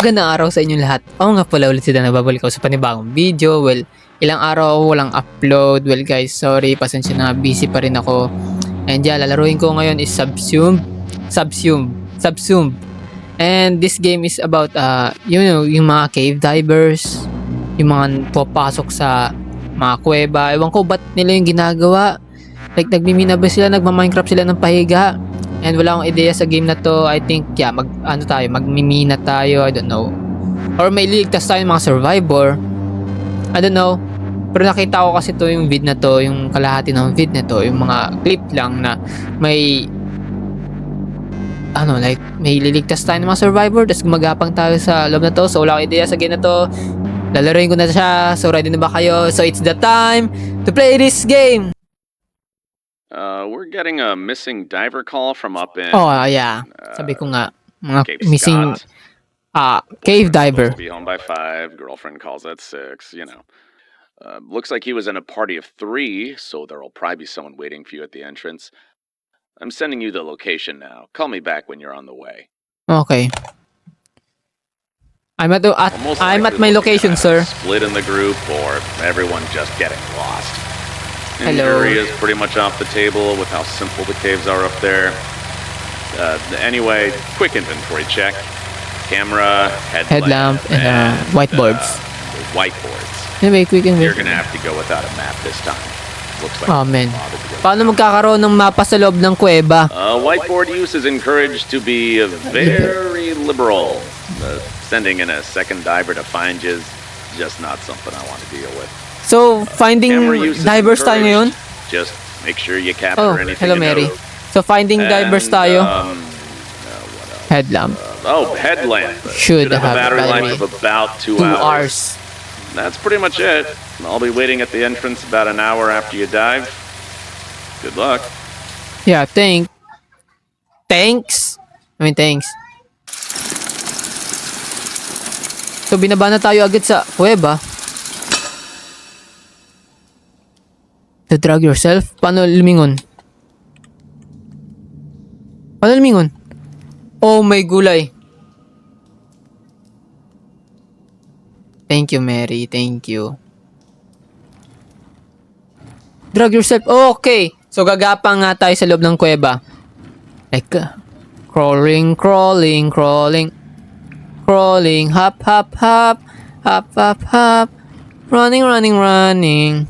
Magandang araw sa inyong lahat. Ako nga pala ulit sila nababalik ako sa panibagong video. Well, ilang araw ako walang upload. Well guys, sorry, pasensya na, busy pa rin ako. And yeah, lalaruin ko ngayon is Subsume. And this game is about, yung mga cave divers, yung mga papasok sa mga kuweba. Ewan ko ba't nila yung ginagawa. Like, nagmimina ba sila, nagma-Minecraft sila ng pahiga. And wala akong ideya sa game na to. I think, yeah, magmimina tayo. I don't know. Or may liligtas tayo ng mga survivor. I don't know. Pero nakita ko kasi to yung vid na to, yung kalahati ng vid na to, yung mga clip lang na may may liligtas tayo ng mga survivor, tapos gumagapang tayo sa loob na to. So wala akong ideya sa game na to. Lalaroin ko na siya. So ready na ba kayo? So it's the time to play this game. We're getting a missing diver call from up in. Oh, yeah. Sabi ko nga, mga Cape missing Scott. cave diver. Supposed to be home by 5. Girlfriend calls at 6. You know. Looks like he was in a party of 3, so there'll probably be someone waiting for you at the entrance. I'm sending you the location now. Call me back when you're on the way. Okay. I'm at my location, sir. Split in the group, or everyone just getting lost. Hello. Injury is pretty much off the table with how simple the caves are up there. Anyway, quick inventory check. Camera, Headlamp, and whiteboards. Whiteboards. Anyway, quick You're inventory. gonna have to go without a map this time. Looks like Oh, man. bothered to go Paano magkakaroon ng mapa sa loob ng kuweba? Whiteboard use is encouraged to be very liberal. Sending in a second diver to find you is just not something I want to deal with. So, finding Camera use is divers tayo ngayon? encouraged. Just make sure you capture Oh, anything hello you Mary. know. So, finding divers And, tayo. what else? Headlamp. Headlamp. Should have a have battery life battery. of about 2 2 hours. hours. That's pretty much it. I'll be waiting at the entrance about an hour after you dive. Good luck. Yeah, thanks. Thanks. So, binaba na tayo agad sa kuweba. To drag yourself? Paano lumingon? Oh, may gulay. Thank you, Mary. Thank you. Drag yourself. Oh, okay. So, gagapang nga tayo sa loob ng kuweba. Like, crawling. Hop. Running.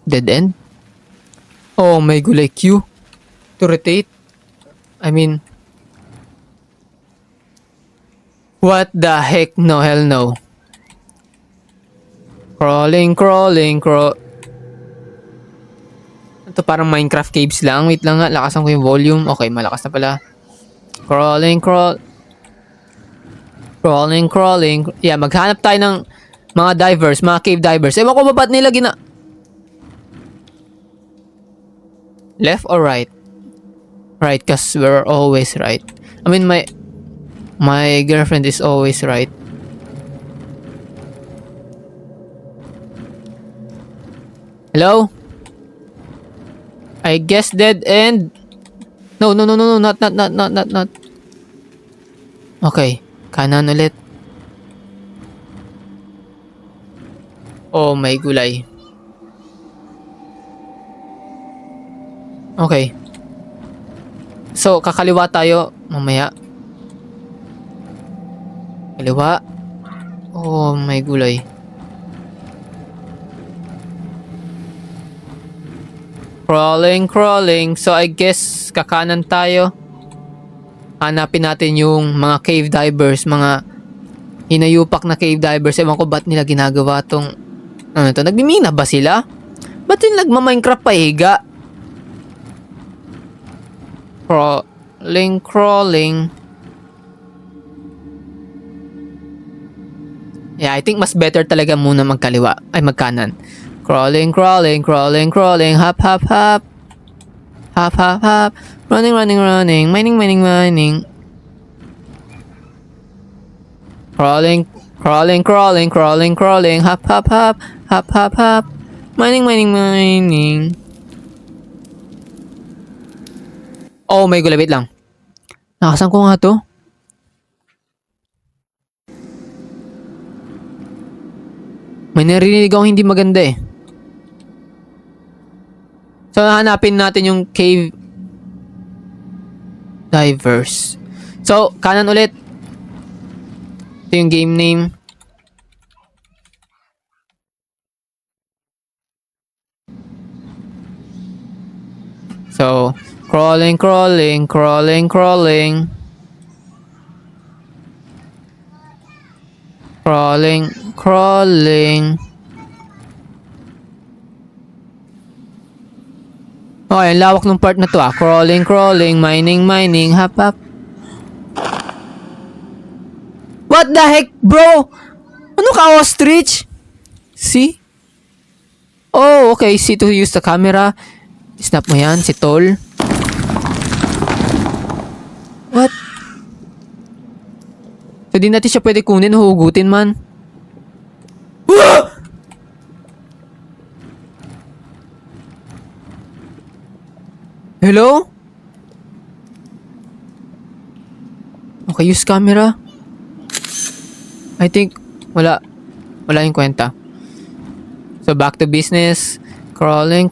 Dead end? Oh, may gulay. Q. To rotate? I mean, what the heck? No, hell no. Crawling. Ito parang Minecraft caves lang. Wait lang nga, lakasan ko yung volume. Okay, malakas na pala. Crawling. Yeah, maghanap tayo ng mga divers, mga cave divers. Ewan ko ba ba't nila left or right? Right, cause we're always right. I mean, my girlfriend is always right. Hello? I guess dead end. No, not. Okay, kanan ulit. Oh, may gulay. Okay. So, kakaliwa tayo mamaya. Kaliwa. Oh, may gulay. Crawling. So, I guess, kakanan tayo. Hanapin natin yung mga cave divers, mga hinayupak na cave divers. Ewan ko ba't nila ginagawa tong, nagmimina ba sila? Ba't yung nagma-Minecraft pahiga? Crawling. Yeah, I think mas better talaga muna magkanan. Crawling. Hop. Running. Mining. Crawling. Hop. Mining. Oh, may gulay. Wait lang. Nakasan ko nga to. May narinig akong hindi maganda eh. So, hanapin natin yung cave divers. So, kanan ulit. Ito yung game name. So, crawling. Okay, ang lawak ng part na to ah. Crawling, mining, hop. What the heck, bro? Ano ka, ostrich? See? Oh, okay. See to use the camera. Snap mo yan, si Tol. What? So, di natin siya pwede kunin, huhugutin man. Hello? Okay, use camera. I think, wala yung kwenta. So, back to business. Crawling.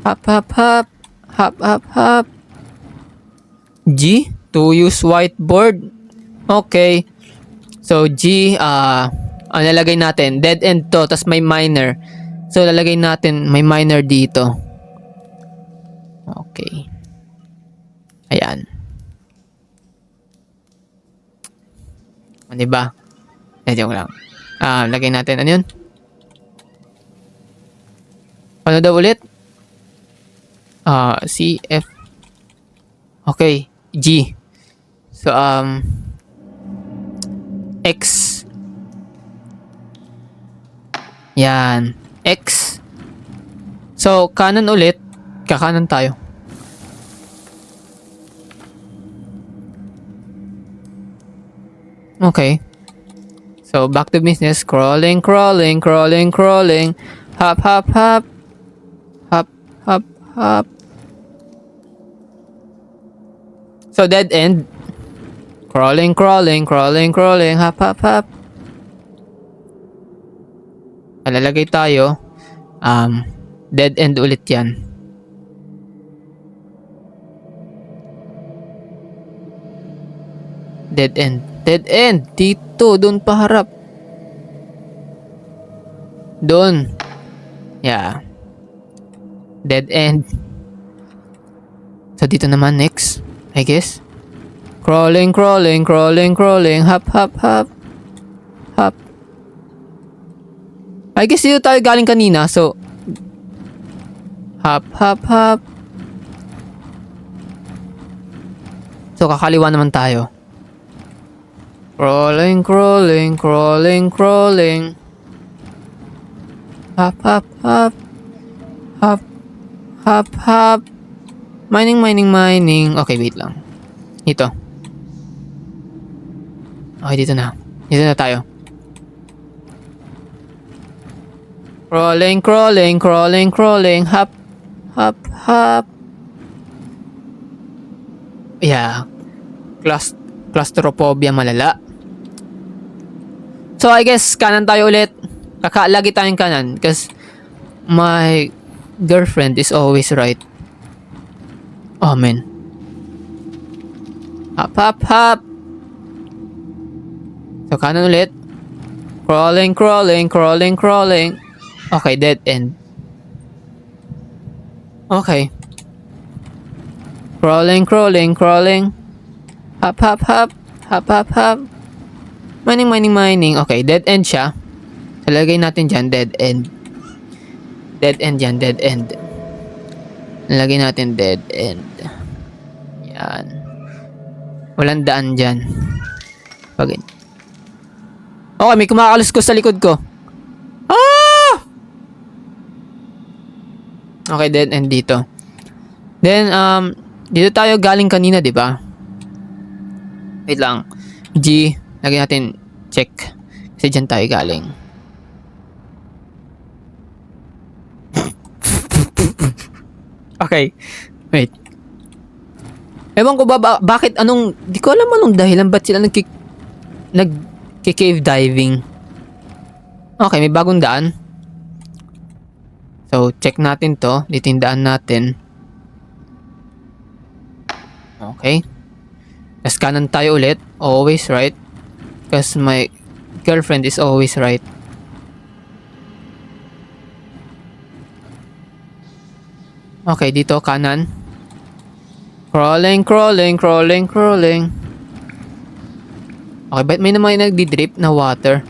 Hop. G, to use whiteboard. Okay. So, G, nalagay natin. Dead end to, tas may miner. So, lalagay natin, may miner dito. Okay. Ayan. Diba? Joke lang. Lagay natin. Ano yun? Ano daw ulit? CF. Okay. G. So, X. Yan. X. So, kanan ulit. Kakanan tayo. Okay. So, back to business. Crawling. Hop. So, dead end. Crawling. Hop. Lalagay tayo. Dead end ulit yan. Dead end. Dito. Doon pa harap. Doon. Yeah. Dead end. So, dito naman next. I guess. Crawling. Hop. I guess dito tayo galing kanina. So, hop. So, kakaliwa naman tayo. Crawling. Hop. Mining. Okay, wait lang. Ito. Okay, dito na tayo. Crawling. Hop. Yeah. Claustrophobia malala. So, I guess, kanan tayo ulit. Lagi tayong kanan. Because, my girlfriend is always right. Oh, man. Hop. So, kanan ulit. Crawling. Okay, dead end. Okay. Crawling. Hop. Mining. Okay, dead end siya. Talagay natin dyan, dead end. Dead end. Lagay natin dead end. Yan. Walang daan dyan. Okay, may kumakaluskos sa likod ko. Okay, dead end dito. Then, dito tayo galing kanina, di ba? Wait lang. G, lagyan natin check. Kasi dyan tayo galing. Okay. Wait. Ewan ko ba, bakit di ko alam anong dahilan ba't sila nag-cave diving. Okay, may bagong daan. So, check natin to. Dito yung daan natin. Okay. Tapos kanan tayo ulit. Always right. Because my girlfriend is always right. Okay, dito kanan. Crawling, crawling, crawling, crawling. Okay, ba't may naman nagdi-drip na water?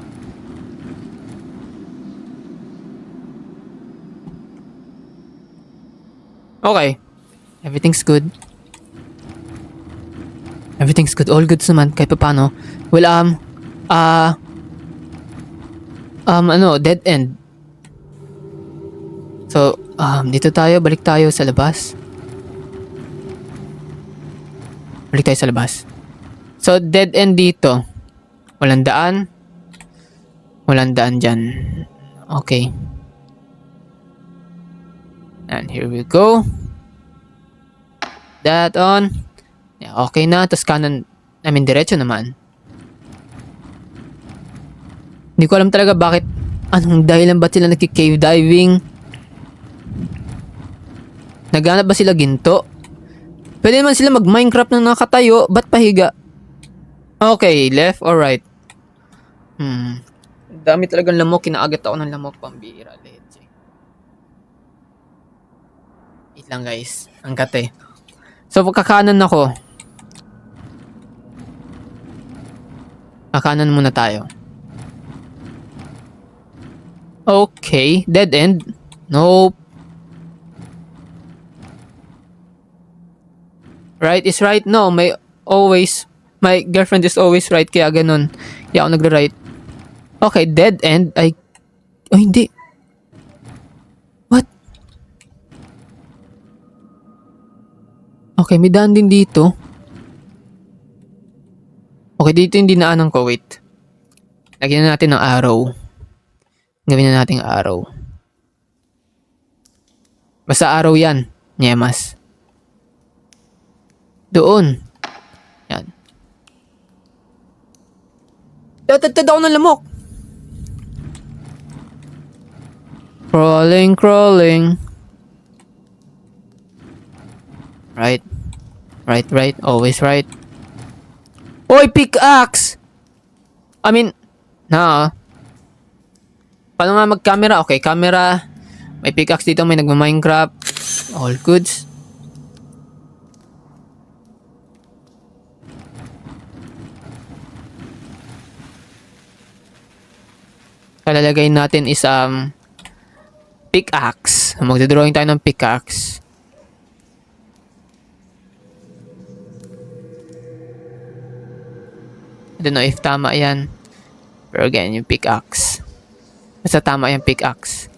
Okay. Everything's good. Everything's good. All good naman kahit paano. Well, dead end. So, dito tayo. Balik tayo sa labas. Balik tayo sa labas. So, dead end dito. Walang daan. Walang daan dyan. Okay. And here we go. That on. Yeah, okay na. Tapos kanan. Diretso naman. Hindi ko alam talaga bakit. Anong dahilan ba't sila nagki-cave diving? Naghanap ba sila ginto? Pwede naman sila mag-Minecraft ng nakatayo. Ba't pahiga? Okay, left or right? Dami talagang lamok. Kinaagat ako ng lamok. Pambira. Legit. Wait lang guys. Ang kate. So, pagkakanan ako. Kakanan muna tayo. Okay. Dead end. Nope. Right is right? No, my girlfriend is always right, kaya ganun. Kaya ako nagra-right. Okay, dead end. Oh, hindi. What? Okay, may daan din dito. Okay, dito yung dinaanan ko. Wait. Lagyan na natin ng arrow. Gawin na natin arrow. Basta arrow yan. Nyemas. Doon. Yan. Tatad ako ng lamok. Crawling, crawling. Right. Right. Always right. Oy, pickaxe! Paano nga mag-camera? Okay, camera. May pickaxe dito, may nagma-Minecraft. All goods. Kalalagay natin is pickaxe. Magdodrawing tayo ng pickaxe. I don't know if tama yan. Pero again, yung pickaxe. Basta tama yung pickaxe.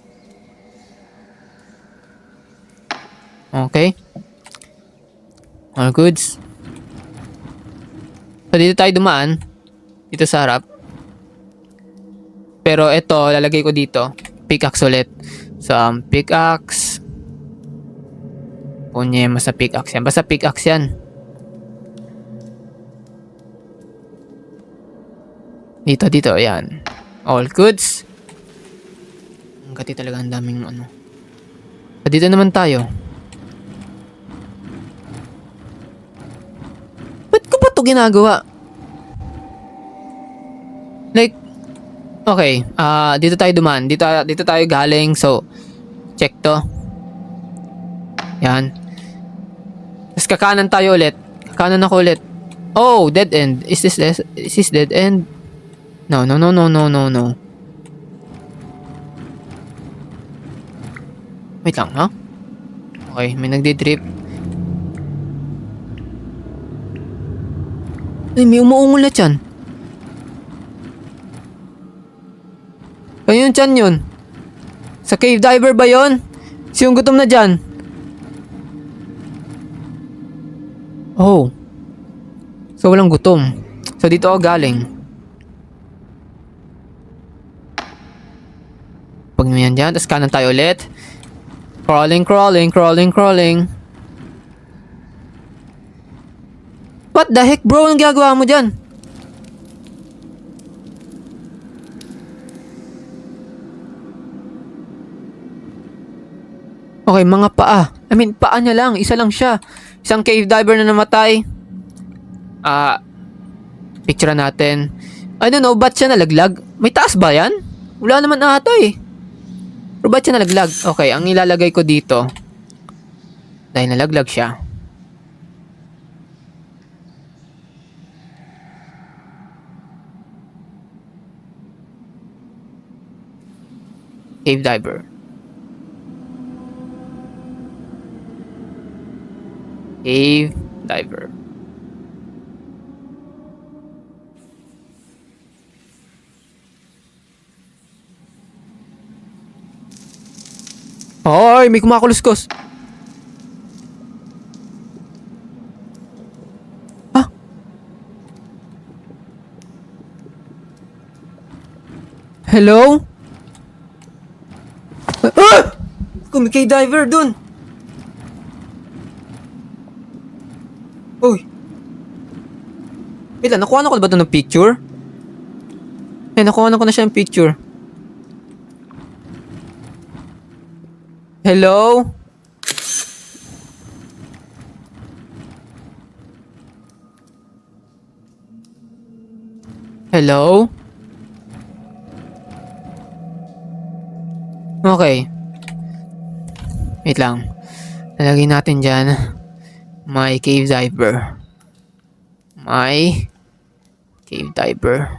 Okay. All goods. So, dito tayo dumaan. Dito sa harap. Pero ito, lalagay ko dito. Pickaxe ulit. So, pickaxe. Punye, basta pickaxe yan. Basta pickaxe yan. Dito, yan. All goods. Ang gati talaga, ang daming ano. So, dito naman tayo. Ba't ko ba ito ginagawa? Like, okay, dito tayo dumaan. Dito tayo galing. So, check to. Yan. Tapos kakanan tayo ulit. Kakanan ako ulit. Oh, dead end. Is this dead end? No. Wait lang, ha? Okay, may nagdi-drip. Ay, may umuungol na tiyan. Ano yung tiyan yun? Sa cave diver ba yun? Siyong gutom na dyan? Oh. So, walang gutom. So, dito ako galing. Pag nyo yan dyan, tapos kanan tayo ulit. Crawling. What the heck, bro? Anong ginagawa mo dyan? Okay, mga paa. I mean, paa niya lang. Isa lang siya. Isang cave diver na namatay. Picture natin. I don't know, ba't siya nalaglag? May taas ba yan? Wala naman ata eh. Pero ba't siya nalaglag? Okay, ang ilalagay ko dito. Dahil nalaglag siya. Cave diver. Cave diver. Ay, may kumakuluskos. Ah? Hello? Ah! May cave diver dun. Uy. Wait lang, nakuha na ko ba ito ng picture? Nakuha na ko na siya ng picture. Hello? Hello? Okay. Wait lang. Lalagay natin dyan. My cave diver. My cave diver.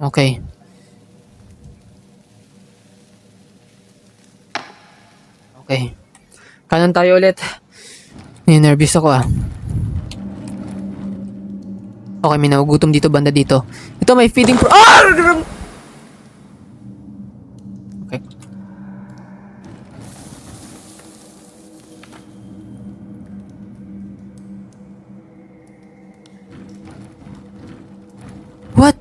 Okay. Okay. Kanan tayo ulit. Nervous ako ah. Okay, may nagugutom dito banda dito. Ito may feeding pro... Ah! Okay. What?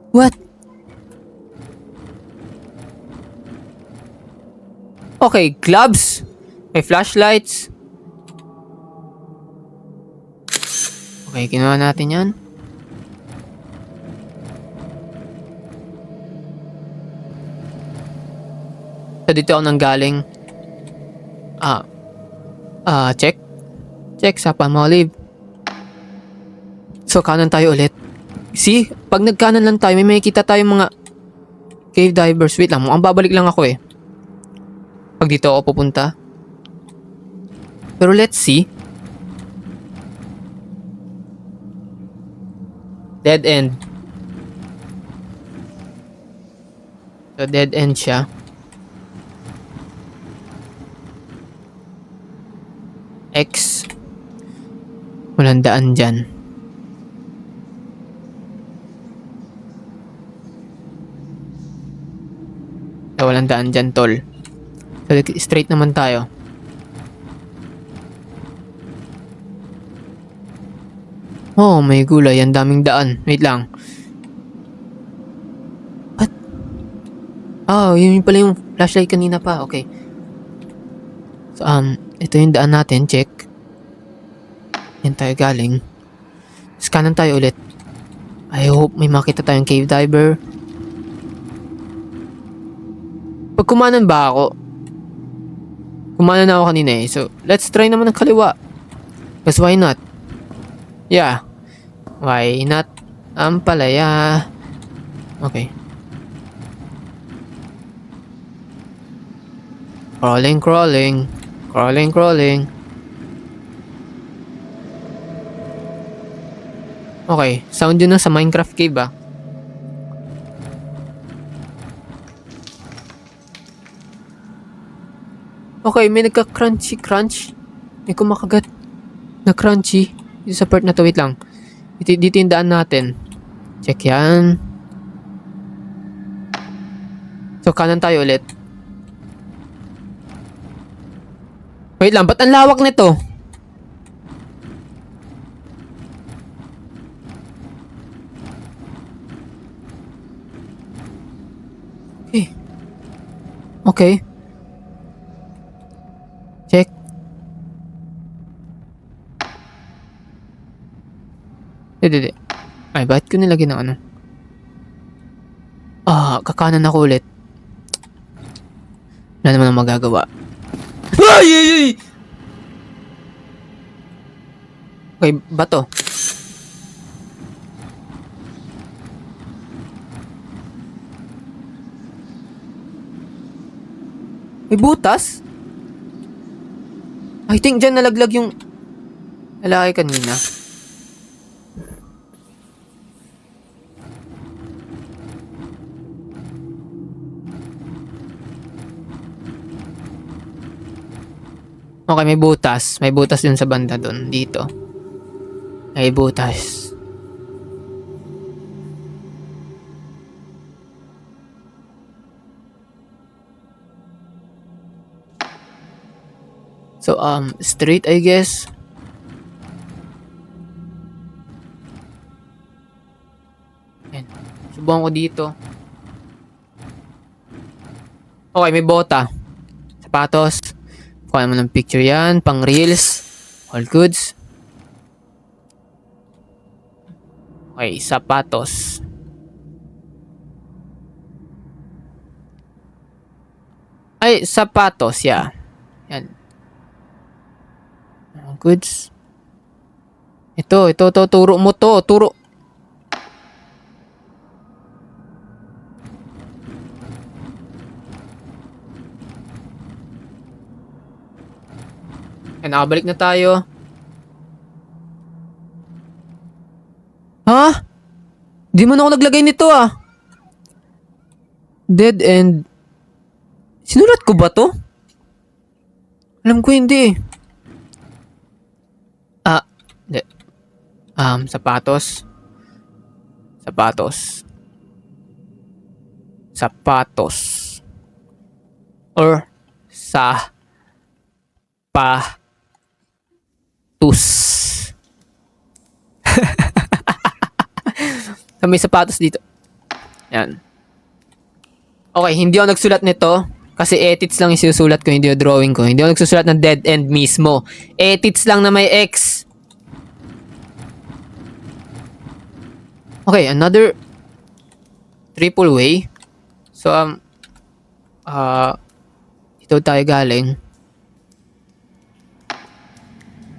What? Okay, gloves. May flashlights. Okay, kinuha natin yan. So, dito ako nanggaling. Check. Check sa Palmolive. So, kanan tayo ulit. See? Pag nagkanan lang tayo, may makikita tayong mga cave divers. Wait lang, mukhang babalik lang ako eh. Pag dito ako pupunta. Pero let's see. Dead end. So, dead end siya. X. Walang daan dyan. So, walang daan dyan, tol. So, straight naman tayo. Oh, may gulay. Ang daming daan. Wait lang. What? Oh, yun pala yung flashlight kanina pa. Okay. So, ito yung daan natin. Check. Yan tayo galing. Scanan tayo ulit. I hope may makita tayong cave diver. Pag kumanan ba ako? Kumanan na ako kanina eh. So, let's try naman ng kaliwa. Because why not? Yeah. Why not? Ampalaya. Okay. Crawling, crawling. Crawling, crawling. Okay. Sound yun na sa Minecraft cave ah. Okay, may nagka-crunchy crunch. May kumakagat na crunchy. Dito sa part na to, wait lang. Dito yung daan natin. Check yan. So, kanan tayo ulit. Wait lang, ba't ang lawak nito? Okay. Okay. Check. Hindi. Ay, bakit ko nilagyan ng ano? Kakanan ako ulit. Wala naman ang magagawa. Ay! Okay, bato. May butas? I think dyan nalaglag yung lalaki kanina. Okay, may butas. May butas dun sa banda dun. Dito. May butas. So, straight, I guess. Ayan. Subukan ko dito. Okay, may bota. Sapatos. Kuha naman ng picture yan. Pang reels. All goods. Okay, sapatos. Ay, sapatos, yeah. Yan. Goods. Ito, turo mo to. Turo. Yan, nakabalik na tayo. Ha? Di man ako naglagay nito ah. Dead end. Sinulat ko ba to? Alam ko hindi. Hindi. Sapatos. Sapatos. Sapatos. Or sa tus. May sapatos dito. Yan. Okay, hindi ako nagsulat nito. Kasi edits lang yung sinusulat ko, hindi yung drawing ko. Hindi ako nagsusulat ng dead end mismo. Edits lang na may X. Okay, another triple way. So, dito tayo galing.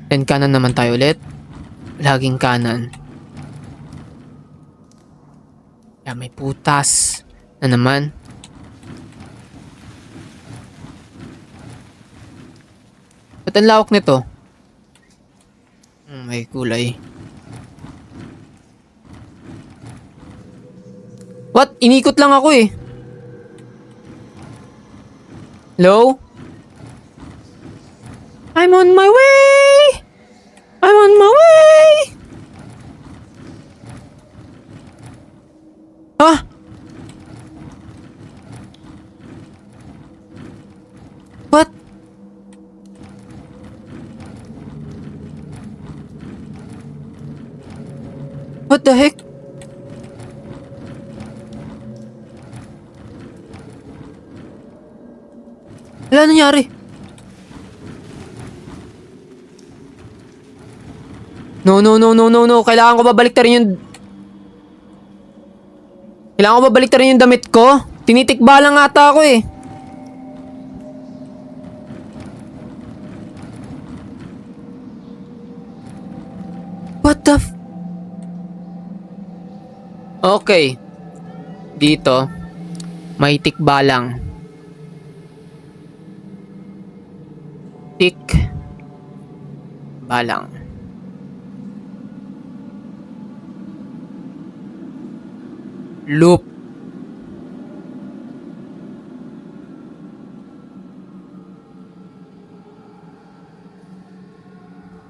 Then kanan naman tayo ulit. Laging kanan. Yan, may putas na naman. Ba't ang lawak nito? May kulay. What? Inikot lang ako eh. Hello? I'm on my way! I'm on my way! Ah! What? What the heck? Wala nangyari. No. Kailangan ko babaliktarin yung... Kailangan ko babaliktarin yung damit ko. Tinitikba lang ata ako eh. What the Okay. Dito. May tikba lang. Tik. Balang. Loop.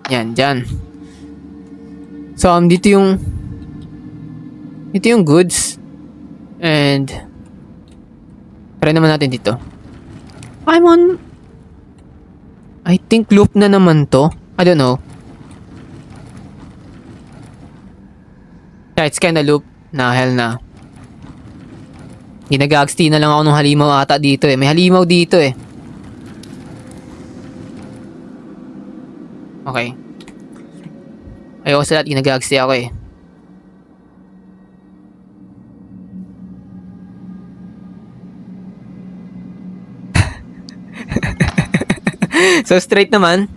Yan, dyan. So, dito yung goods. And, try naman natin dito. I think loop na naman to. I don't know. Yeah, it's kinda loop. Hell na. Ginagagsti na lang ako ng halimaw ata dito eh. May halimaw dito eh. Okay. Ayoko sa lahat, ginagagsti ako eh. So, straight naman.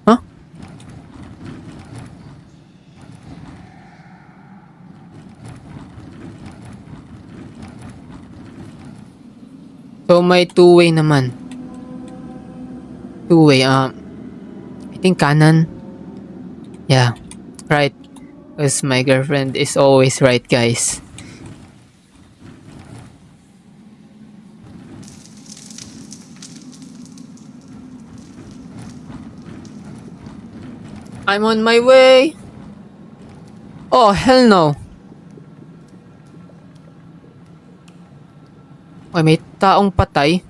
Huh? So, may two-way naman. Two-way, I think kanan. Yeah, right. Because my girlfriend is always right, guys. I'm on my way. Oh, hell no. Ay, may taong patay.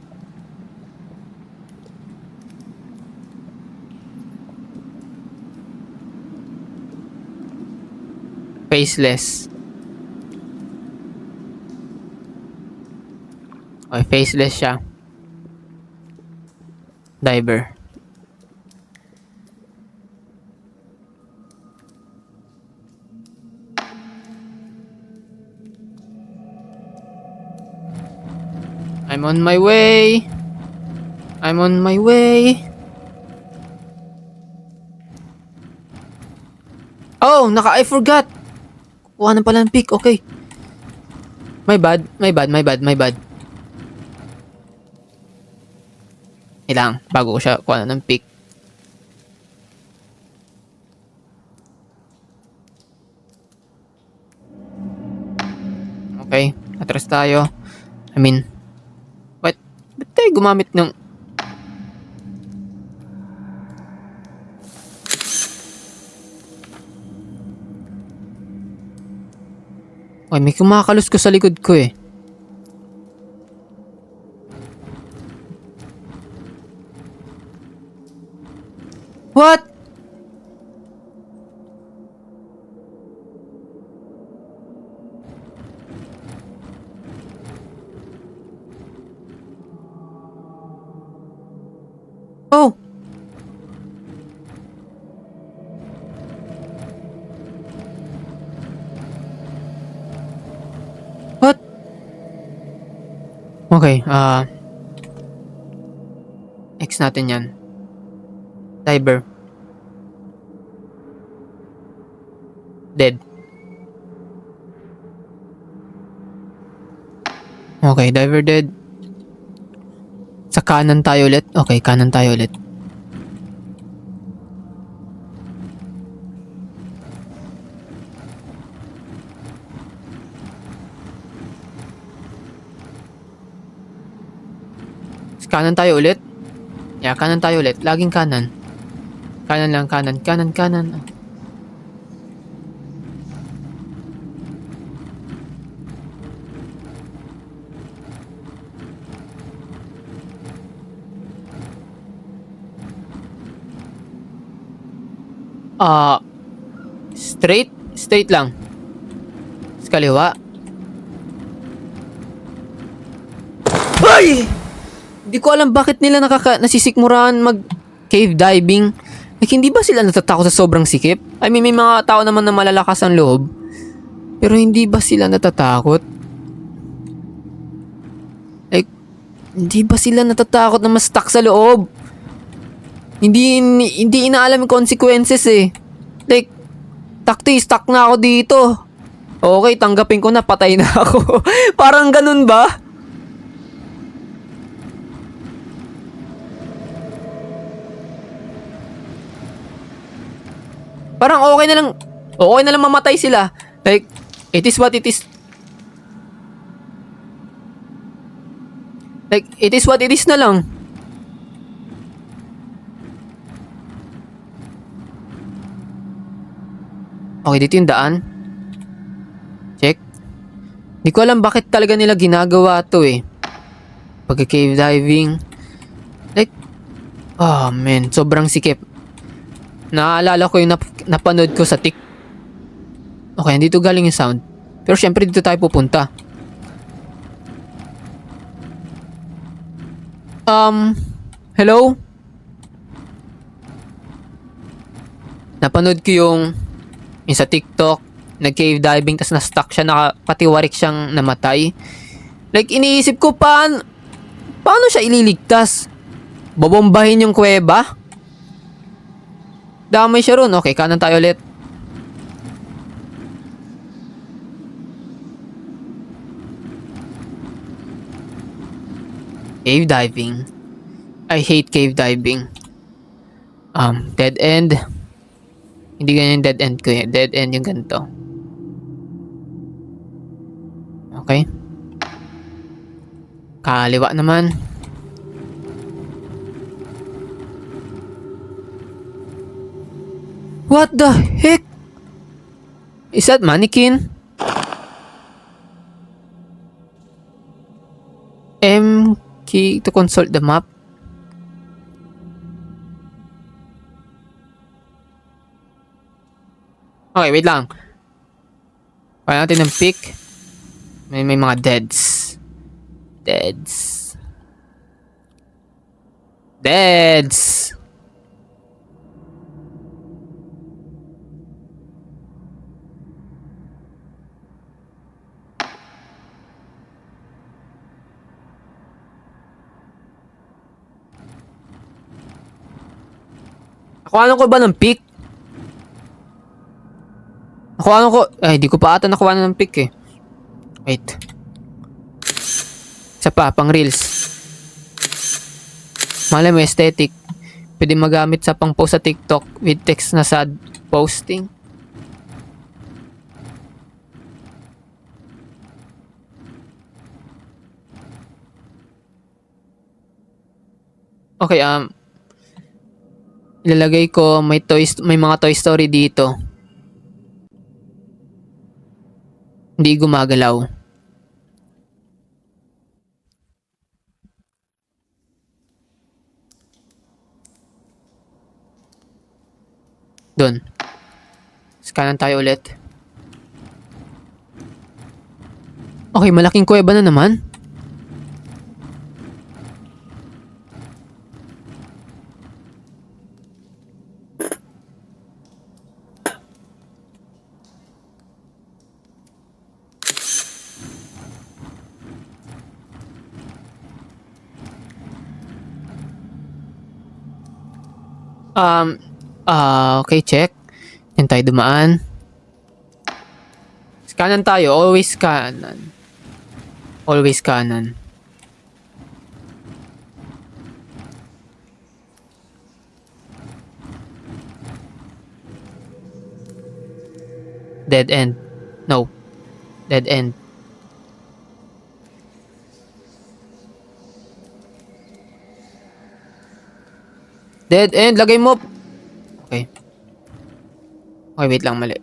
Faceless. Okay, faceless siya. Diver. I'm on my way. I'm on my way. Oh, I forgot. Kuha na pala ng pick. Okay. My bad. Ilang, bago ko siya kuha na ng pick. Okay, atras tayo. I mean, ba't tayo gumamit ng... Okay, may kumakalos ko sa likod ko eh. What? Oh! What? Okay, X natin yan. Diver. Dead. Okay, diver dead. Sa kanan tayo ulit. Okay, kanan tayo ulit. Kanan tayo ulit. Yeah, kanan tayo ulit. Laging kanan. Kanan lang, kanan. Straight lang. Sa kaliwa. Ay! Hindi ko alam bakit nila nasisikmurahan mag cave diving. Like, hindi ba sila natatakot sa sobrang sikip? I mean, may mga tao naman na malalakas ang loob. Pero hindi ba sila natatakot? Like, hindi ba sila natatakot na ma-stuck sa loob? Hindi inaalam yung consequences eh. Like, stuck na ako dito. Okay, tanggapin ko na, patay na ako. Parang ganun ba? Parang okay na lang mamatay sila. Like, it is what it is. Like, it is what it is na lang. Okay, dito yung daan. Check. Hindi ko alam bakit talaga nila ginagawa to eh. Pagka-cave diving. Like, oh man, sobrang sikip. Naalala ko yung napanood ko sa Okay, dito galing yung sound. Pero syempre dito tayo pupunta. Hello? Napanood ko yung sa TikTok, nag-cave diving, tas na-stuck siya, pati warik siyang namatay. Like, iniisip ko, paano siya ililigtas? Bobombahin yung kuweba? Damay siya ron. Okay, kanan tayo ulit. Cave diving. I hate cave diving. Dead end. Hindi ganyan dead end ko yun. Dead end yung ganito. Okay. Kaliwa naman. What the heck? Is that mannequin? M key to consult the map. Okay, wait lang. Kaya natin ng pick. May mga deads. Deads! Nakuha ko ba ng pick? Nakuha ko... Ay, di ko pa ata nakuha ng pick eh. Wait. Isa pa, pang reels. Malay mo, aesthetic. Pwede magamit sa pang post sa TikTok with text na sad posting. Okay, ilalagay ko may mga Toy Story dito. Hindi gumagalaw. Doon. Scanan tayo ulit. Okay, malaking kuweba na naman. Okay, check. Yan tayo dumaan. Kanan tayo. Always kanan. Always kanan. Dead end. No. Dead end. Dead end. Lagay mo. Okay. Okay, wait lang. Mali.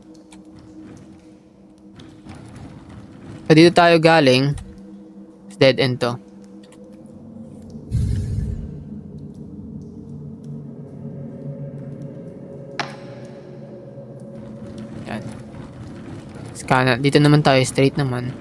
So, dito tayo galing. Dead end to. Yan. Scan. Dito naman tayo. Straight naman.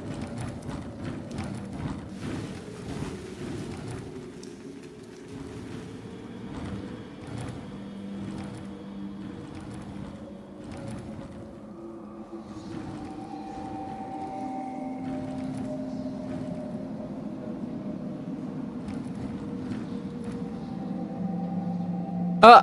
Ah!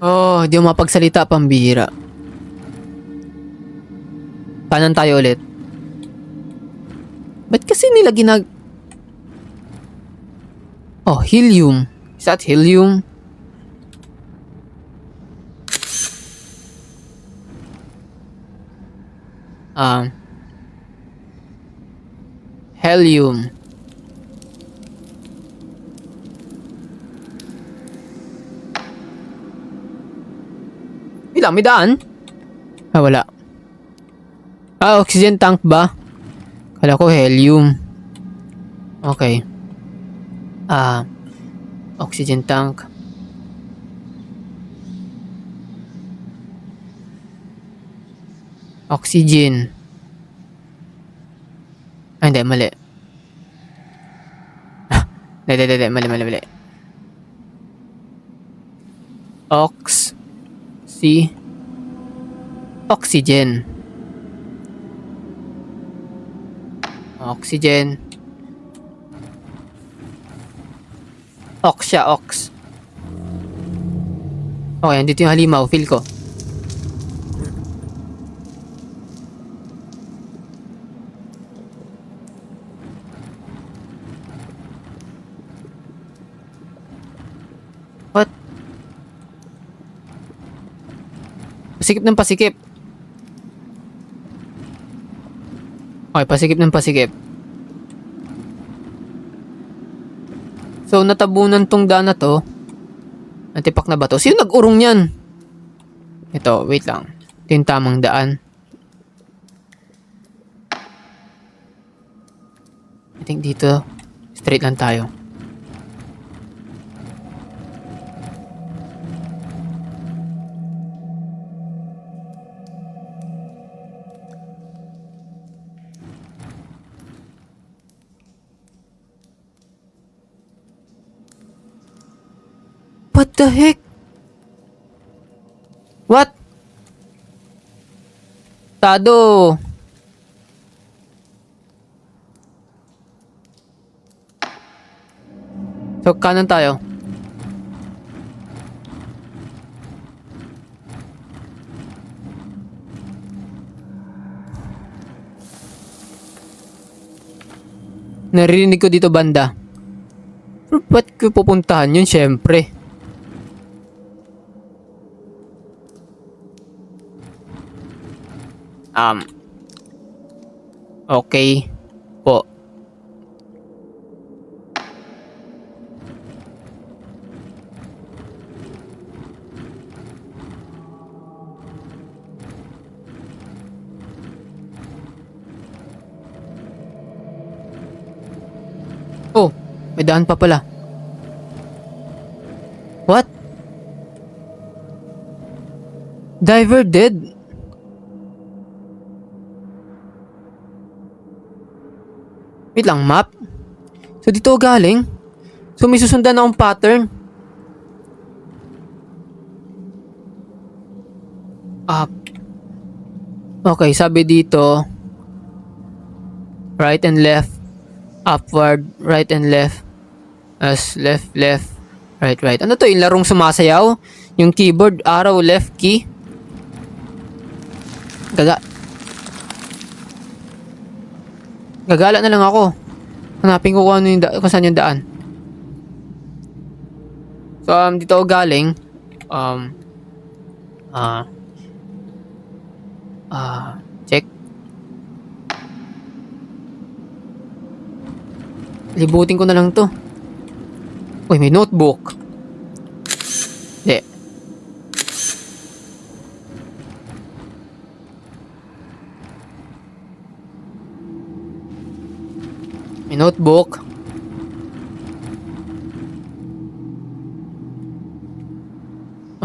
Oh, di mo mapagsalita, pambihira. Kanan tayo ulit. Ba't kasi nila Oh, helium. Is that helium? Helium. Ilang, may daan? Wala. Oxygen tank ba? Kala ko helium. Okay. Oxygen tank. Oxygen. Ay, hindi, mali. Hindi, mali. Oxygen. Oxygen. Ox siya, ox. Okay, andito yung halimaw. Feel ko. What? Pasikip ng pasikip. Okay, pasikip ng pasikip. So, natabunan tong daan na to. Natipak na ba to? Sino nag-urong yan? Ito, wait lang. Ito yung tamang daan. I think dito, straight lang tayo. What the heck? What? Tado. So, kanan tayo. Naririnig ko dito banda. Pero ba't ko pupuntahan yun? Syempre. Okay po. Oh, may daan pa pala. What? Diver dead? Wait lang, map? So dito ako galing? So may susundan akong pattern? Up. Okay, sabi dito, right and left, upward, right and left, as left, right. Ano to, yung larong sumasayaw? Yung keyboard, arrow, left key? Gagala na lang ako. Hanapin ko kung ano yung kung saan yung daan. So, dito ako galing. Check. Libutin ko na lang to. Uy, may notebook. Hindi. May notebook.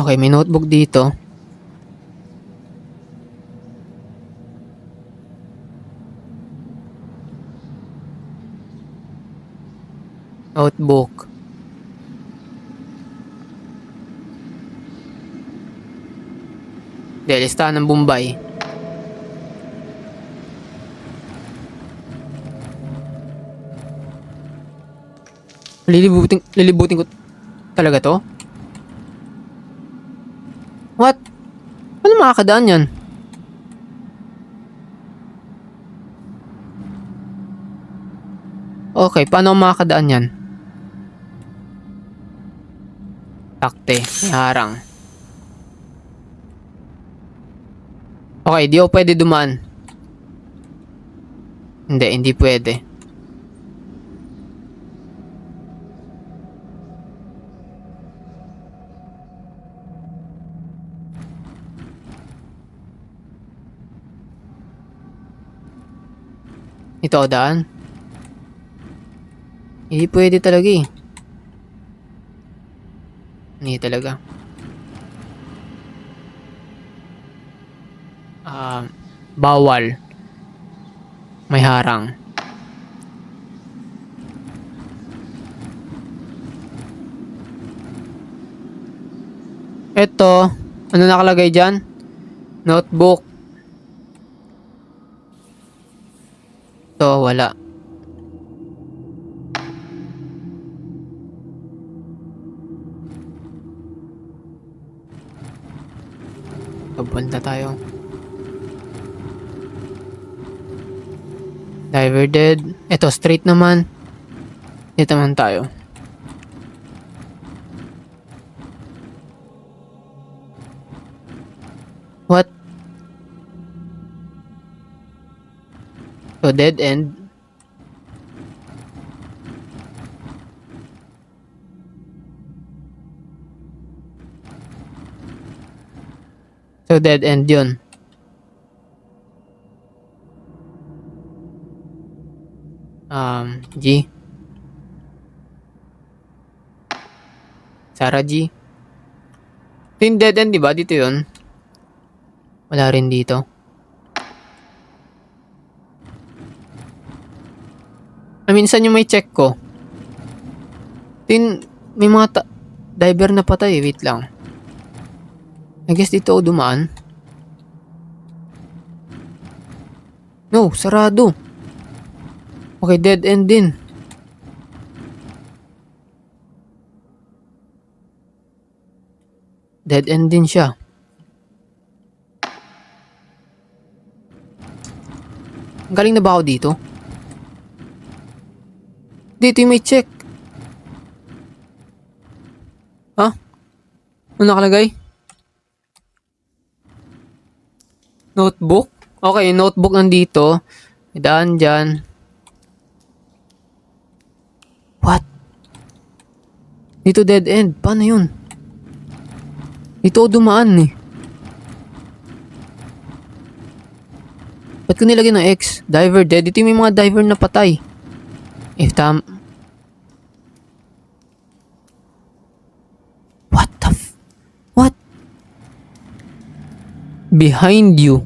Okay, may notebook dito. Notebook. Hindi, listahan ng Bombay. Lilibutin ko talaga to? What? Ano makakadaan yan? Okay, paano ako makakadaan yan? Takte, may harang. Okay, di ako pwede dumaan. Hindi pwede. Ito ako daan? Hindi pwede talaga eh. Hindi talaga. Bawal. May harang. Ito, ano nakalagay dyan? Notebook. Ito, wala. Papunta tayo. Diver dead. Ito, straight naman. Dito naman tayo. What? So, dead end. So, dead end yun. G. Sarah G. Ito yung dead end, di ba? Dito yun. Wala rin dito. Minsan yung may check ko. May mga diver na patay. Wait lang. I guess dito ako dumaan. No, sarado. Okay, dead end din. Dead end din siya. Galing na ba ako dito? Dito yung may check. Ha? Ano nakalagay? Notebook? Okay, notebook nandito. May daan dyan. What? Dito dead end. Paano yun? Dito ako dumaan eh. Ba't ko nilagay ng X? Diver dead. Dito yung may mga diver na patay. If What the What? Behind you.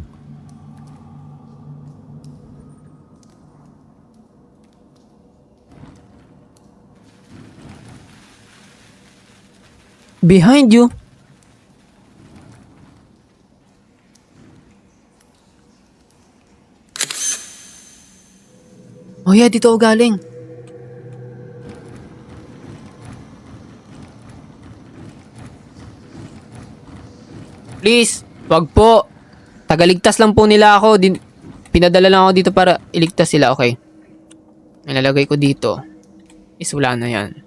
Behind you? Oh yeah, dito ako galing. Please, wag po. Tagaligtas lang po nila ako. Pinadala lang ako dito para iligtas sila. Okay. Nilalagay ko dito. Is wala na yan.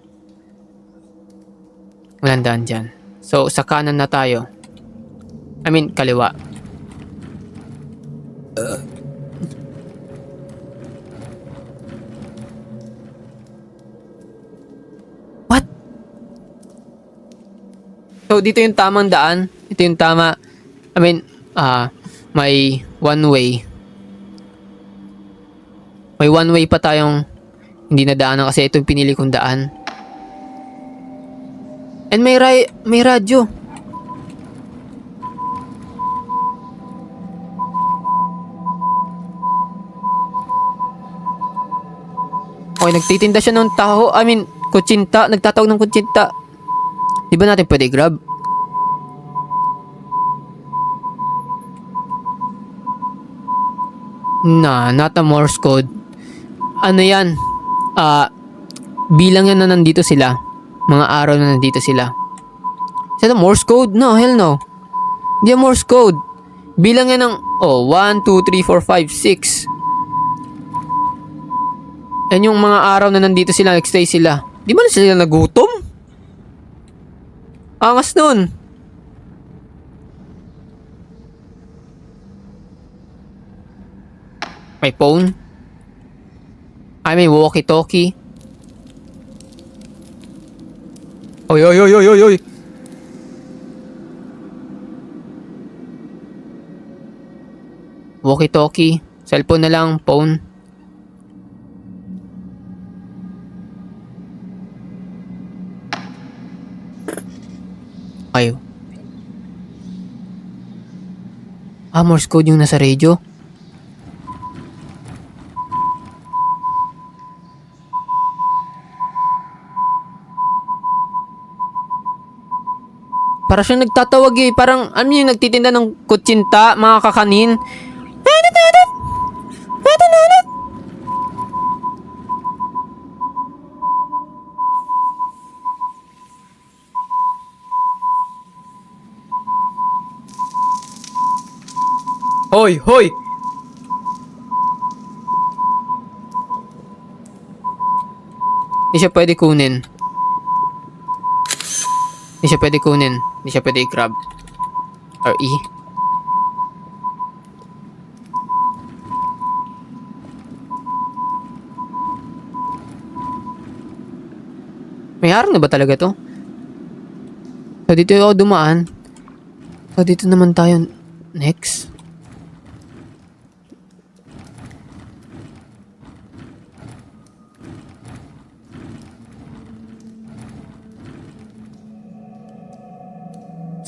Walang daan dyan. So, sa kanan na tayo. I mean, kaliwa. What? So, dito yung tamang daan. Ito yung tama. I mean, may one way. May one way pa tayong hindi nadaanan kasi ito yung pinili kong daan. And may radyo. Okay, nagtitinda siya ng taho. I mean, kutsinta. Nagtatawag ng kutsinta. Di ba natin pwede grab? Nah, not a Morse code. Ano yan? Bilang yan na nandito sila. Mga araw na nandito sila. Is that a Morse code? No, hell no. Hindi yan Morse code. Bilang yan ng 1, 2, 3, 4, 5, 6. Yan yung mga araw na nandito sila, nagstay sila. Di ba na sila nagutom? Angas nun. May phone. Ay, may walkie-talkie. Oy, oy, oy, oy, oy, oy. Walkie-talkie. Cellphone na lang, phone. Ay. Morse code yung nasa radio. Para siya nagtatawag eh. Parang, ano yung nagtitinda ng kutsinta, mga kakanin. Hoy, hoy! Hindi siya pwede kunin. Hindi siya pwede kunin. Hindi siya pwede i-grab. Or i. May harang na ba talaga to? So, dito ako dumaan. So, dito naman tayo next.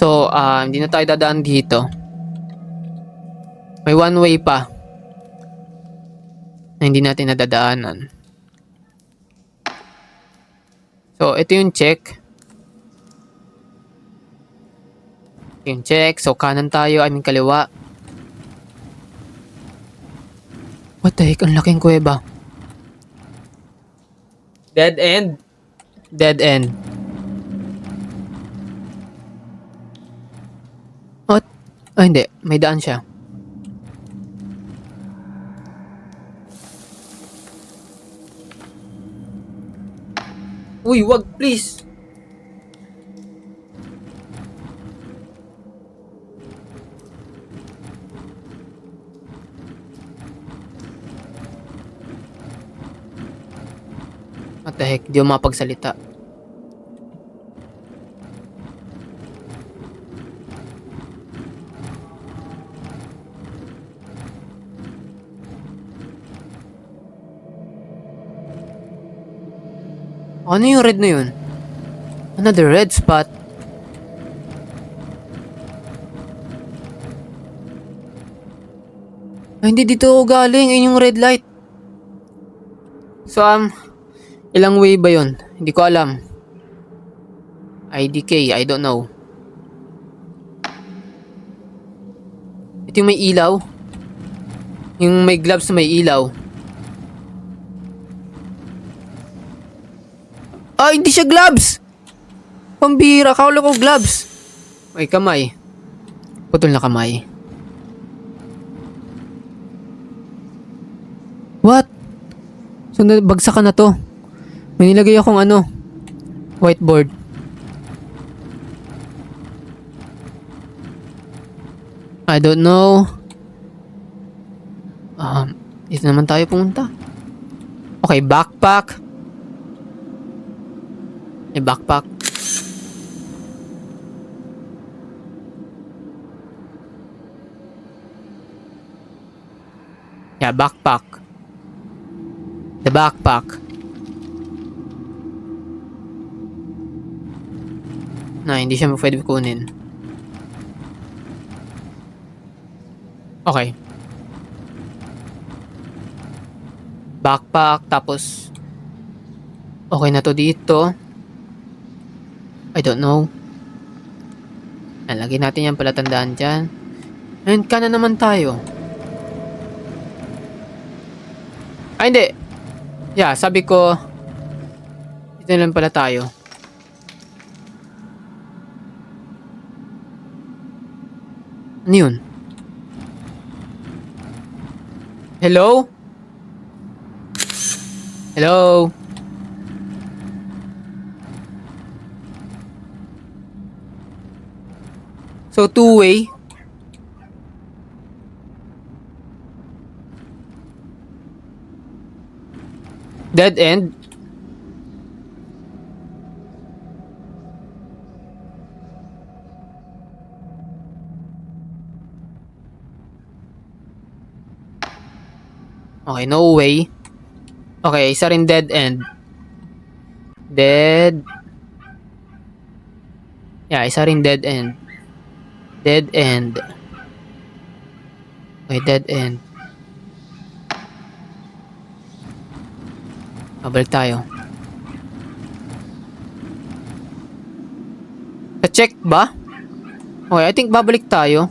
So, hindi na tayo dadaan dito. May one way pa na hindi natin nadadaanan. So, ito yung check. Yung check. So, kanan tayo. I mean, kaliwa. What the heck? Ang laking kuweba. Dead end. Dead end. What? Ah, hindi. May daan siya. Uy, wag, please. What the heck? Di ako mapagsalita. Ano yung red na yun? Another red spot. Ay, hindi dito ako galing. Yun yung red light. So, ilang way ba yun? Hindi ko alam. IDK, I don't know. Ito yung may ilaw. Yung may gloves na may ilaw. Ah, hindi siya gloves! Pambira, akala ko gloves. May kamay. Putol na kamay. What? So, bagsakan na to. May nilagay akong whiteboard. I don't know. Dito naman tayo pumunta. Okay, backpack. May backpack. Yeah, backpack. The backpack. Na, hindi siya pwede kunin. Okay. Backpack, tapos okay na to dito. I don't know. Lagyan natin yan palatandaan dyan. And kanan naman tayo. Ay, hindi. Yeah, sabi ko, dito na lang pala tayo. Ano yun? Hello? Hello? So, two-way. Dead end. Okay, no way. Okay, isa rin dead end. Dead. Yeah, isa rin dead end. Dead end. Okay, dead end. Balik tayo. Sa check ba? Okay, I think babalik tayo.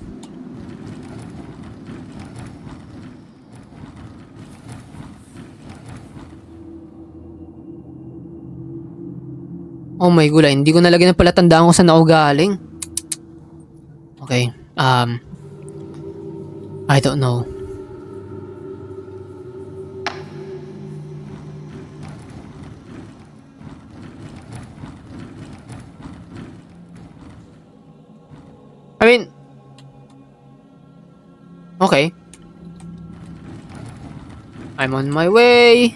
Oh my gulay, hindi ko nalagyan ng palatandaan kung saan ako galing. Okay, I don't know. I mean, okay. I'm on my way.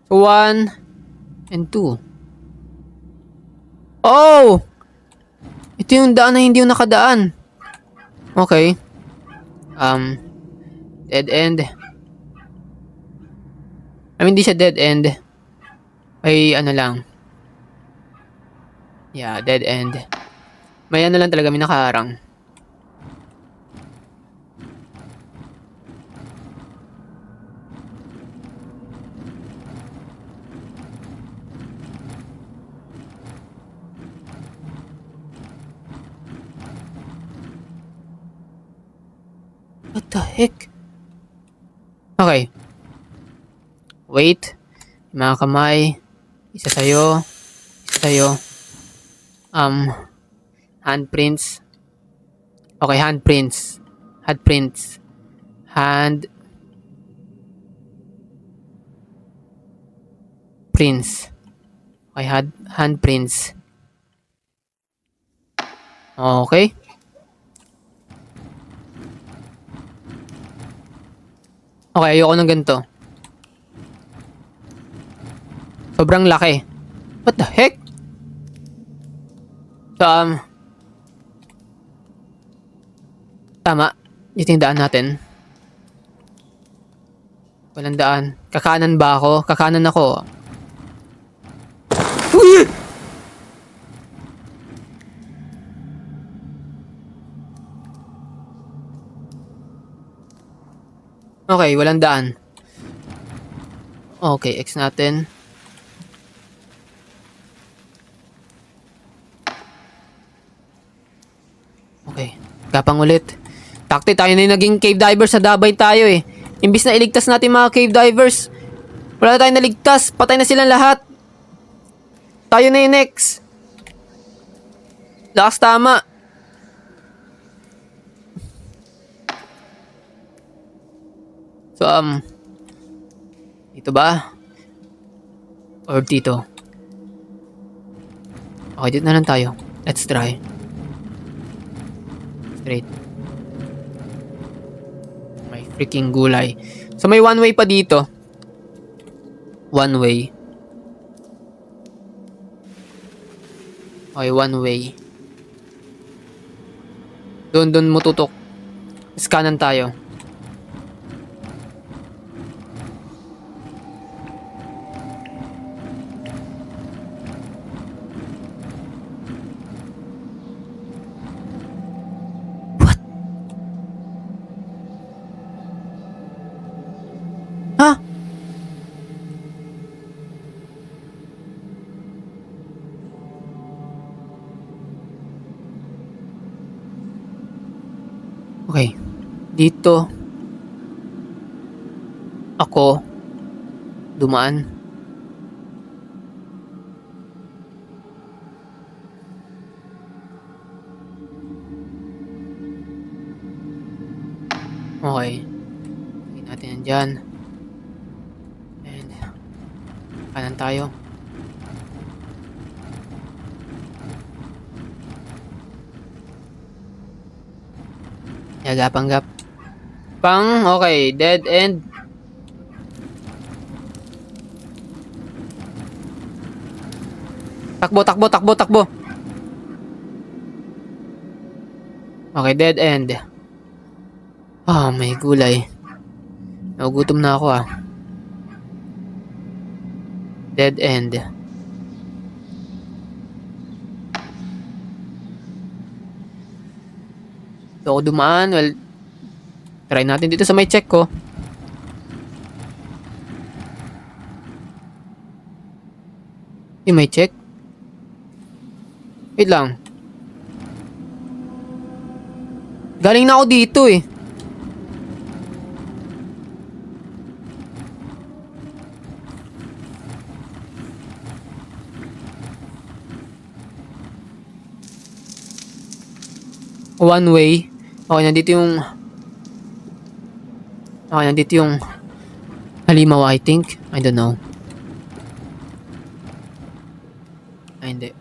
1 and 2. Oh! Ito yung daan na hindi yung nakadaan. Okay. Dead end. I mean, hindi siya dead end. May ano lang. Yeah, dead end. May ano lang talaga, may nakaharang. What the heck? Okay. Wait. Mga kamay. Isa sa'yo. Isa sa'yo. Handprints. Okay, handprints. Handprints. Handprints. Okay, handprints. Okay. Okay, ayoko ng ganito. Sobrang laki. What the heck? So, tama. Dito yung daan natin. Walang daan. Kakanan ba ako? Kakanan ako. Uy! Okay, walang daan. Okay, X natin. Okay, gapang ulit. Takti tayo na yung naging cave divers, nadabay tayo eh. Imbis na iligtas natin mga cave divers, wala na tayong naligtas. Patay na silang lahat. Tayo na yung next. Lakas tama. So, dito ba? Or dito? Okay, dito na lang tayo. Let's try. Straight. May freaking gulay. So, may one way pa dito. One way. Okay, one way. Doon mo tutok. Scanan tayo. Ha? Okay. Dito. Ako. Dumaan. Okay. Lagyan natin yan dyan. And, kanan tayo. Panggap. Okay. Dead end. Takbo. Okay, dead end. May gulay. Nagugutom na ako ah. Dead end. So, ako dumaan. Well, try natin dito sa may check ko. Yung may check. Wait lang. Galing na ako dito eh. One way. Okay, nandito yung... Okay, nandito yung... Halimaw, I think. I don't know. Ay, hindi.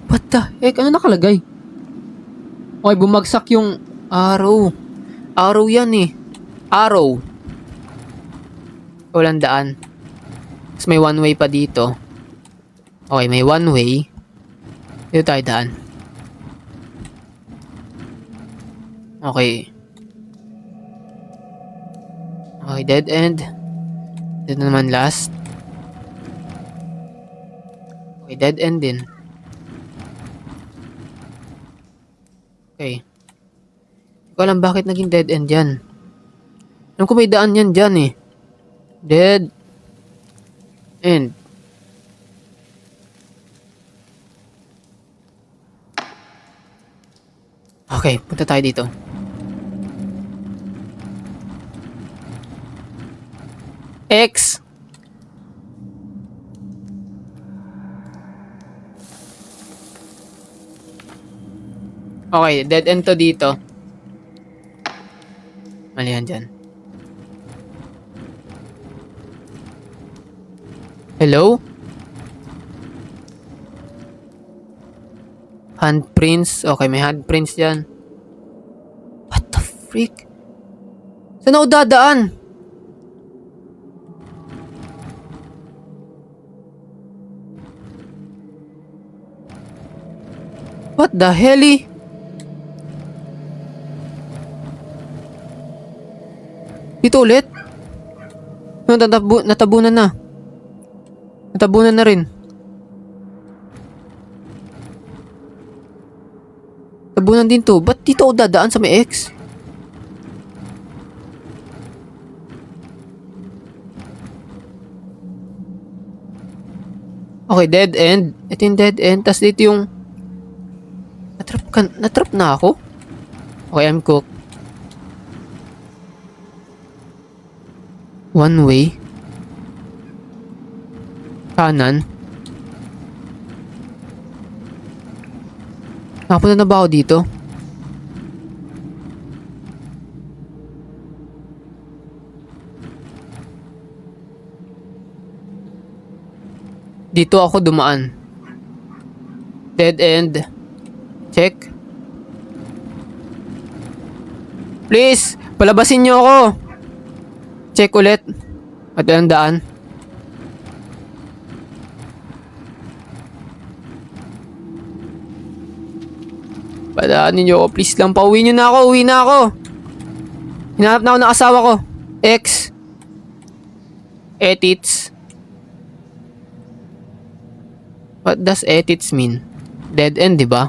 What the heck? Ano nakalagay? Okay, bumagsak yung arrow. Arrow yan eh. Arrow. Walang daan. Tapos may one way pa dito. Okay, may one way. Dito tayo daan. Okay. Okay, dead end. Dito naman last. Okay, dead end din. Okay. Hindi ko alam bakit naging dead end yan. Alam ko may daan yan dyan eh. Dead end. Okay, punta tayo dito. X. Okay, dead end to dito. Mali yan dyan. Hello? Handprints. Okay, may handprints dyan. What the freak? Saan ako dadaan? What the hell eh? Dito ulit? No, natabunan na. Natabunan na rin. Natabunan din to. Ba't dito ako dadaan sa may X? Okay, dead end. Ito yung dead end. Tapos dito yung... Natrap na ako? Okay, I'm cooked. One way. Kanan. Nakapunta na ba ako dito? Dito ako dumaan. Dead end. Check. Please, palabasin niyo ako. Check ulit. At ang daan. Padaanin niyo ako. Please lang. Pauwi niyo na ako. Uwi na ako. Hinahanap na ako ng asawa ko. X. Etits. What does etits mean? Dead end, di ba?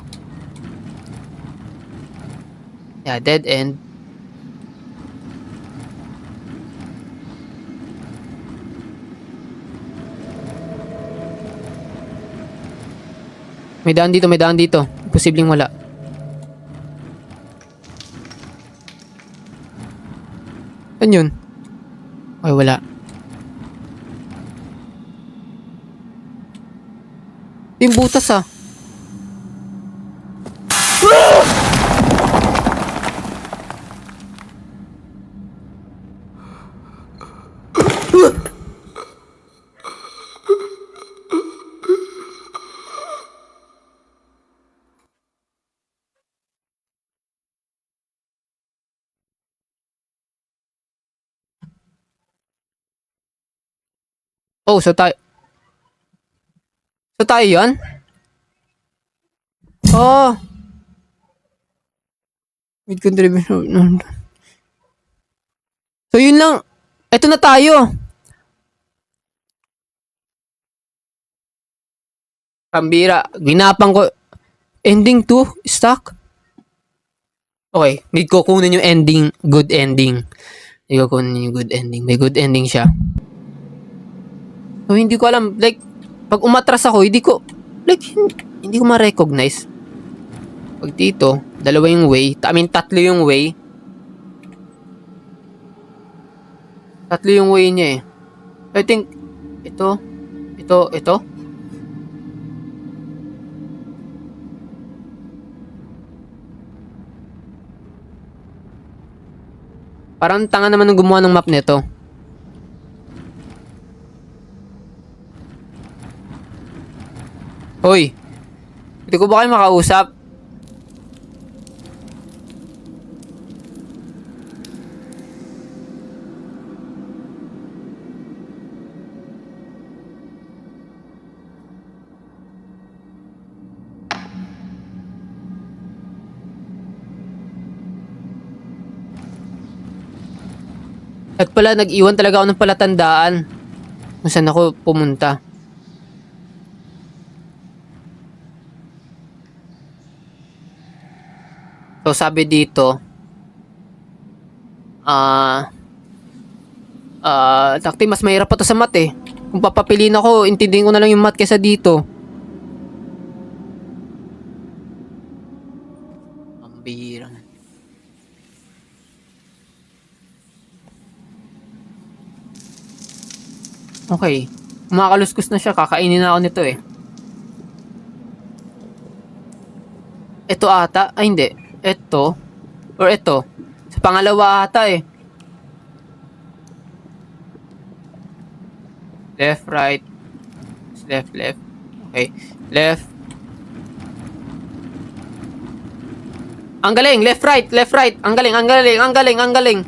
Yeah, dead end. May daan dito, may daan dito. Posibleng wala. Ano yun? Ay, wala. Yung butas ah. Oh, so tayo... So tayo yan? Oh! With contribution... So yun lang. Eto na tayo. Pambira. Ginapang ko. Ending 2? Stuck? Okay. Need ko kunin yung ending. Good ending. Hindi ko kunin yung good ending. May good ending siya. So, hindi ko alam. Like, pag umatras ako, hindi ko ma-recognize. Pag dito, dalawa yung way. Tatlo yung way. Tatlo yung way niya eh. I think, ito. Parang tanga naman ng gumawa ng map nito. Hoy! Hindi ko ba kayo makausap? At pala, nag-iwan talaga ako ng palatandaan kung saan ako pumunta. So, sabi dito, takti, mas mahirap pa to sa mat eh. Kung papapiliin ako, intindihin ko na lang yung mat kesa dito. Ang bihira. Okay. Kumakaluskus na siya. Kakainin na ako nito eh. Ito ata. Ay, hindi. Ito. Or ito. Sa pangalawa ata eh. Left, right. Left, left. Okay. Left. Ang galing. Left, right. Left, right. Ang galing, ang galing, ang galing, ang galing.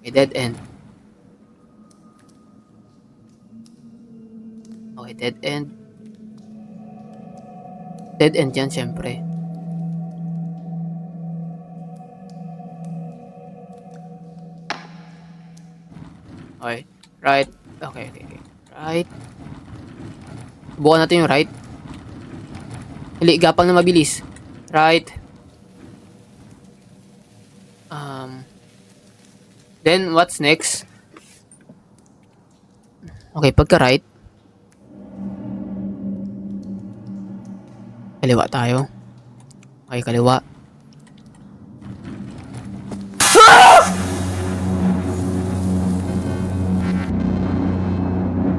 Okay, dead end. Okay, dead end. Dead end yan, syempre. Okay. Right. Okay. Right. Bukan natin yung right. Hili, gapang na mabilis. Right. Then, what's next? Okay, pagka right. Kaliwa tayo. Okay, kaliwa.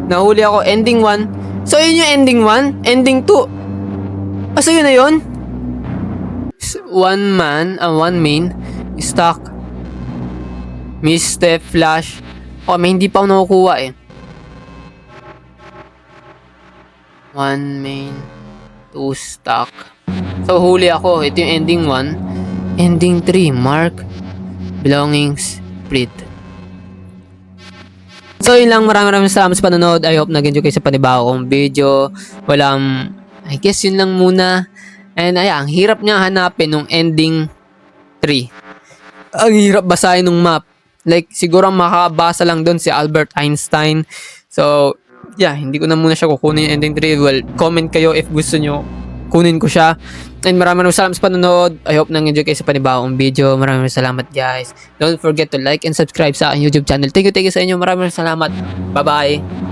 Nahuli ako. Ending 1. So, yun yung ending 1. Ending 2. So, yun na yun. One main. Stuck. Misstep, flash. Oh, may hindi pa ako nakukuha eh. One main. Two stuck. So, huli ako. Ito yung ending 1. Ending 3. Mark. Belongings. Split. So, yun lang. Maraming salamat sa panonood. I hope nag-enjoy kayo sa panibago kong video. I guess yun lang muna. And ayan, ang hirap niya hanapin nung ending 3. Ang hirap basahin ng map. Like, siguro makabasa lang doon si Albert Einstein. So, yeah, hindi ko na muna siya kukunin yung ending 3. Well, comment kayo if gusto nyo kunin ko siya. And maraming salamat sa panonood. I hope nang-enjoy kayo sa panibagong video. Maraming salamat, guys. Don't forget to like and subscribe sa aking YouTube channel. Thank you sa inyo. Maraming salamat. Bye-bye.